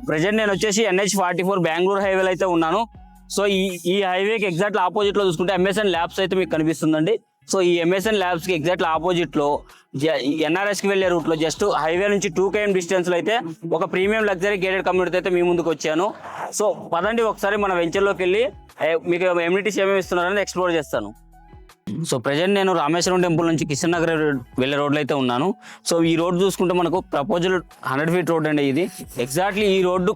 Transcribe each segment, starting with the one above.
Present నేను వచ్చేసి NH44 Bengaluru హైవేలో అయితే ఉన్నాను. సో ఈ హైవేకి ఎగ్జాక్ట్ ఆపోజిట్ లో చూసుకుంటే MSN ల్యాబ్స్ అయితే మీకు కనిపిస్తుందండి. సో ఈ MSN ల్యాబ్స్ కి ఎగ్జాక్ట్ ఆపోజిట్ లో NRS కి వెళ్ళే రూట్ లో జస్ట్ హైవే నుంచి 2 km డిస్టెన్స్ లో అయితే ఒక ప్రీమియం లగ్జరీ గేటెడ్ కమ్యూనిటీ అయితే మీ ముందుకు వచ్చాను. సో పదండి ఒకసారి మన వెంచర్లోకి వెళ్ళి మీకు ఎమ్యూనిటీస్ ఏమేమి ఇస్తున్నారని ఎక్స్ప్లోర్ చేస్తాను. సో ప్రెజెంట్ నేను రామేశ్వరం టెంపుల్ నుంచి కిషన్ నగర్ వెళ్ళే రోడ్లో అయితే ఉన్నాను. సో ఈ రోడ్ చూసుకుంటే మనకు ప్రపోజల్ 100 feet రోడ్ అండి. ఇది ఎగ్జాక్ట్లీ ఈ రోడ్డు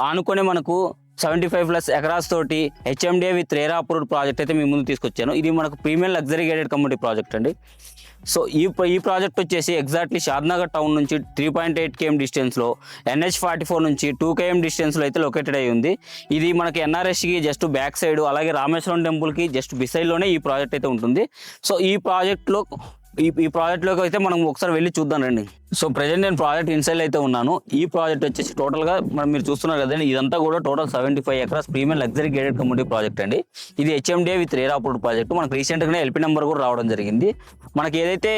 ఆనుకొని మనకు 75+ ఎకరాస్ తోటి HMDA with RERA approved project అయితే మీ ముందు తీసుకొచ్చాను. ఇది మనకు premium luxury gated community project అండి. సో ఈ ప్రాజెక్ట్ వచ్చేసి ఎగ్జాక్ట్లీ షాద్నగర్ టౌన్ నుంచి 3.8 km డిస్టెన్స్లో NH44 నుంచి 2 km డిస్టెన్స్లో అయితే లొకేటెడ్ అయి ఉంది. ఇది మనకి NRSకి జస్ట్ బ్యాక్ సైడ్, అలాగే రామేశ్వరం టెంపుల్కి జస్ట్ బిసైడ్లోనే ఈ ప్రాజెక్ట్ అయితే ఉంటుంది. సో ఈ ప్రాజెక్ట్లోకి అయితే మనం ఒకసారి వెళ్ళి చూద్దాం రండి. సో ప్రెజెంట్ నేను ప్రాజెక్ట్ ఇన్సైడ్ అయితే ఉన్నాను. ఈ ప్రాజెక్ట్ వచ్చేసి టోటల్గా మీరు చూస్తున్నారు కదండి, ఇదంతా కూడా total 75 acres premium luxury gated community project అండి. ఇది HMDA with RERA approved project. మనకు రీసెంట్గానే LP నెంబర్ కూడా రావడం జరిగింది. మనకి ఏదైతే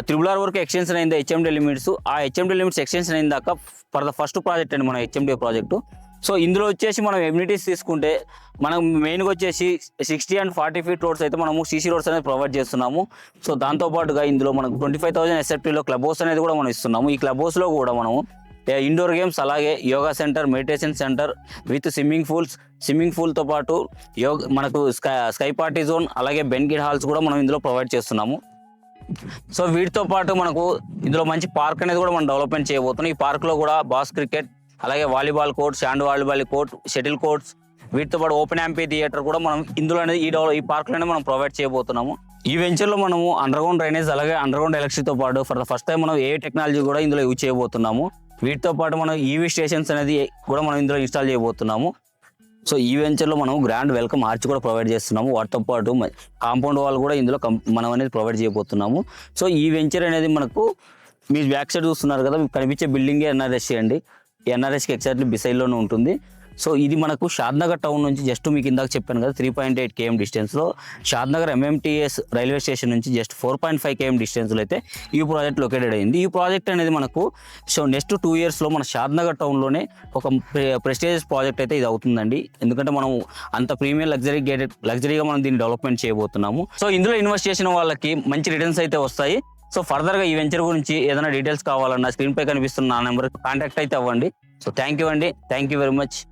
RRR వరకు ఎక్స్టెన్షన్ అయిందో HMDA లిమిట్స్, ఆ HMDA లిమిట్స్ ఎక్స్టెన్షన్ అయిన దాకా ఫర్ ద ఫస్ట్ ప్రాజెక్ట్ అండి మన HMDA ప్రాజెక్టు. సో ఇందులో వచ్చేసి మనం ఎమ్యూనిటీస్ తీసుకుంటే మనం మెయిన్గా వచ్చేసి 60 and 40 feet రోడ్స్ అయితే మనము CC రోడ్స్ అనేది ప్రొవైడ్ చేస్తున్నాము. సో దాంతోపాటుగా ఇందులో మనకు 25,000 SFTలో క్లబ్ హౌస్ అనేది కూడా మనం ఇస్తున్నాము. ఈ క్లబ్ హౌస్లో కూడా మనము ఇండోర్ గేమ్స్, అలాగే yoga centre, meditation centre with swimming పూల్తో పాటు మనకు స్కై పార్టీ జోన్, అలాగే బెన్కిట్ హాల్స్ కూడా మనం ఇందులో ప్రొవైడ్ చేస్తున్నాము. సో వీటితో పాటు మనకు ఇందులో మంచి పార్క్ అనేది కూడా మనం డెవలప్మెంట్ చేయబోతున్నాం. ఈ పార్క్లో కూడా బాస్ క్రికెట్, అలాగే volleyball court, sand volleyball court, shuttle courts, వీటితో పాటు ఓపెన్ యాంపీ థియేటర్ కూడా మనం ఇందులో అనేది ఈ పార్క్లోనే మనం ప్రొవైడ్ చేయబోతున్నాము. ఈ వెంచర్లో మనము అండర్గ్రౌండ్ డ్రైనేజ్, అలాగే అండర్గ్రౌండ్ ఎలక్ట్రిసిటీతో పాటు ఫర్ ద ఫస్ట్ టైం మనం AI టెక్నాలజీ కూడా ఇందులో యూజ్ చేయబోతున్నాము. వీటితో పాటు మనం EV స్టేషన్స్ అనేది కూడా మనం ఇందులో ఇన్స్టాల్ చేయబోతున్నాము. సో ఈ వెంచర్లో మనం గ్రాండ్ వెల్కమ్ ఆర్చ్ కూడా ప్రొవైడ్ చేస్తున్నాము. వాటితో పాటు కాంపౌండ్ వాల్ కూడా ఇందులో మనం అనేది ప్రొవైడ్ చేయబోతున్నాము. సో ఈ వెంచర్ అనేది మనకు మీ బ్యాక్ సైడ్ చూస్తున్నారు కదా, మీకు కనిపించే బిల్డింగే NRS అండి. NRSకి ఎగ్జాక్ట్లీ బిసైడ్లోనే ఉంటుంది. సో ఇది మనకు షాద్నగర్ టౌన్ నుంచి జస్ట్ మీకు ఇందాక చెప్పాను కదా 3.8 km డిస్టెన్స్లో, షాద్నగర్ MMTS రైల్వే స్టేషన్ నుంచి జస్ట్ 4.5 km డిస్టెన్స్లో అయితే ఈ ప్రాజెక్ట్ లొకేటెడ్ అయింది. ఈ ప్రాజెక్ట్ అనేది మనకు సో నెక్స్ట్ 2 yearsలో మన షాద్నగర్ టౌన్లోనే ఒక ప్రెస్టీజియస్ ప్రాజెక్ట్ అయితే ఇది అవుతుందండి. ఎందుకంటే మనం అంత ప్రీమియం లగ్జరీగా మనం దీన్ని డెవలప్మెంట్ చేయబోతున్నాము. సో ఇందులో ఇన్వెస్ట్ చేసిన వాళ్ళకి మంచి రిటర్న్స్ అయితే వస్తాయి. సో ఫర్దర్గా ఈ వెంచర్ గురించి ఏదైనా డీటెయిల్స్ కావాలన్నా స్క్రీన్ పై కనిపిస్తున్న నా నెంబర్కి కాంటాక్ట్ అయితే అవ్వండి. సో థ్యాంక్ యూ అండి, థ్యాంక్ యూ వెరీ మచ్.